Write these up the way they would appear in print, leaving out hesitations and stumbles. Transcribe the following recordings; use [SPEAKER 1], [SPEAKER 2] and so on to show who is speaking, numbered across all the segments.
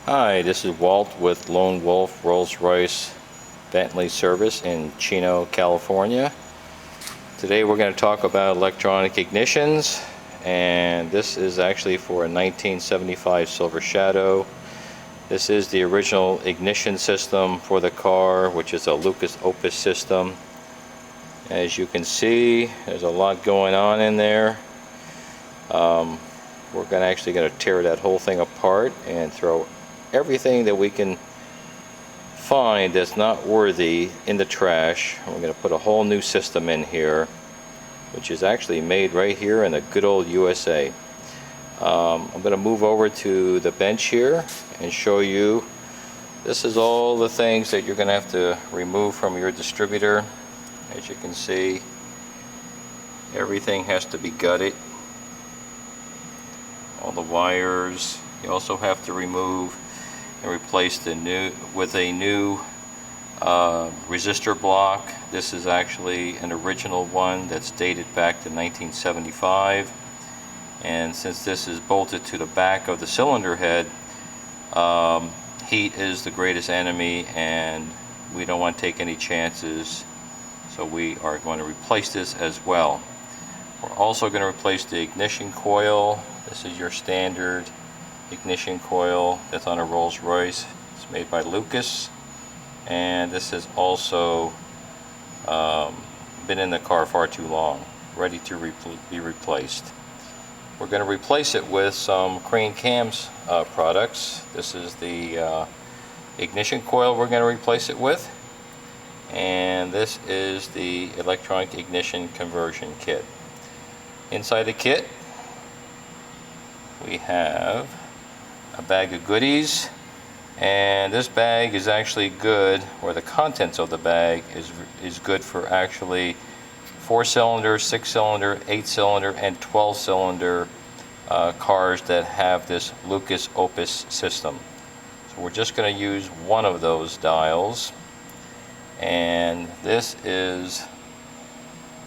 [SPEAKER 1] Hi, this is Walt with Lone Wolf Rolls-Royce Bentley Service in Chino, California. Today we're going to talk about electronic ignitions, and this is actually for a 1975 Silver Shadow. This is the original ignition system for the car, which is a Lucas Opus system. As you can see, there's a lot going on in there. We're actually going to tear that whole thing apart and throw everything that we can find that's not worthy in the trash. We're going to put a whole new system in here, which is actually made right here in the good old USA. I'm going to move over to the bench here and show you. This is all the things that you're going to have to remove from your distributor. As you can see, everything has to be gutted. All the wires. You also have to remove and replace with a new resistor block. This is actually an original one that's dated back to 1975, and since this is bolted to the back of the cylinder head, heat is the greatest enemy and we don't want to take any chances, so we are going to replace this as well. We're also going to replace the ignition coil. This is your standard ignition coil that's on a Rolls-Royce. It's made by Lucas, and this has also been in the car far too long, ready to be replaced. We're going to replace it with some Crane Cams products. This is the ignition coil we're going to replace it with, and this is the electronic ignition conversion kit. Inside the kit we have a bag of goodies, and this bag is actually good, or the contents of the bag is good for actually 4-cylinder, 6-cylinder, 8-cylinder, and 12-cylinder cars that have this Lucas Opus system. So we're just going to use one of those dials, and this is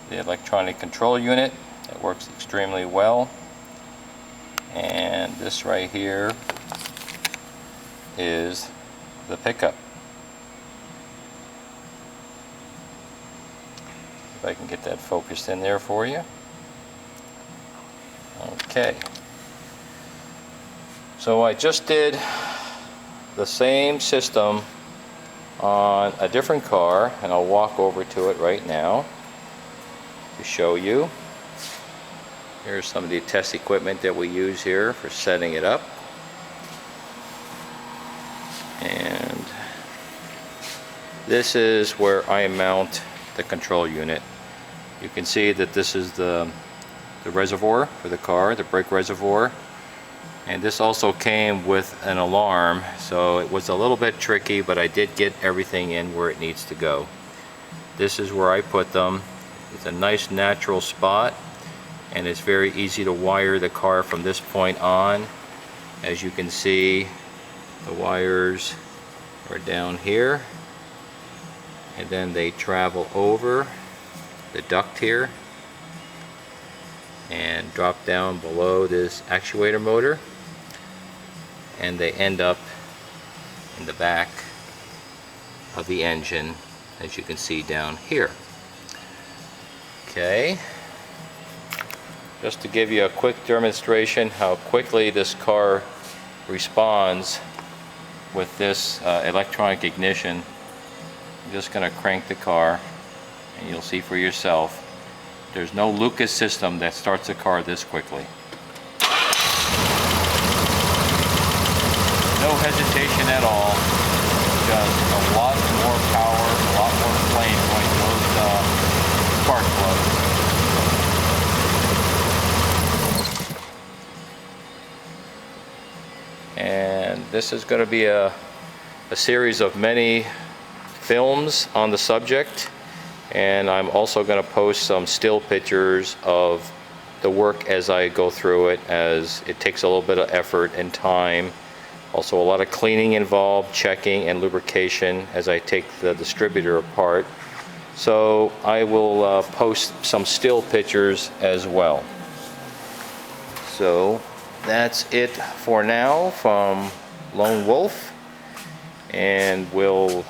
[SPEAKER 1] the electronic control unit. It works extremely well. And this right here is the pickup. If I can get that focused in there for you. Okay. So I just did the same system on a different car, and I'll walk over to it right now to show you. Here's some of the test equipment that we use here for setting it up. And this is where I mount the control unit. You can see that this is the reservoir for the car, the brake reservoir. And this also came with an alarm, so it was a little bit tricky, but I did get everything in where it needs to go. This is where I put them. It's a nice natural spot, and it's very easy to wire the car from this point on. As you can see, the wires are down here, and then they travel over the duct here and drop down below this actuator motor, and they end up in the back of the engine, as you can see down here. Okay. Just to give you a quick demonstration how quickly this car responds with this electronic ignition, I'm just going to crank the car and you'll see for yourself. There's no Lucas system that starts a car this quickly. No hesitation at all, just a lot more power, a lot more flame going to those spark plugs. And this is going to be a series of many films on the subject, and I'm also going to post some still pictures of the work as I go through it, as it takes a little bit of effort and time. Also a lot of cleaning involved, checking and lubrication as I take the distributor apart. So I will post some still pictures as well. So that's it for now from Lone Wolf, and we'll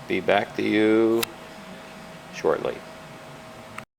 [SPEAKER 1] be back to you shortly.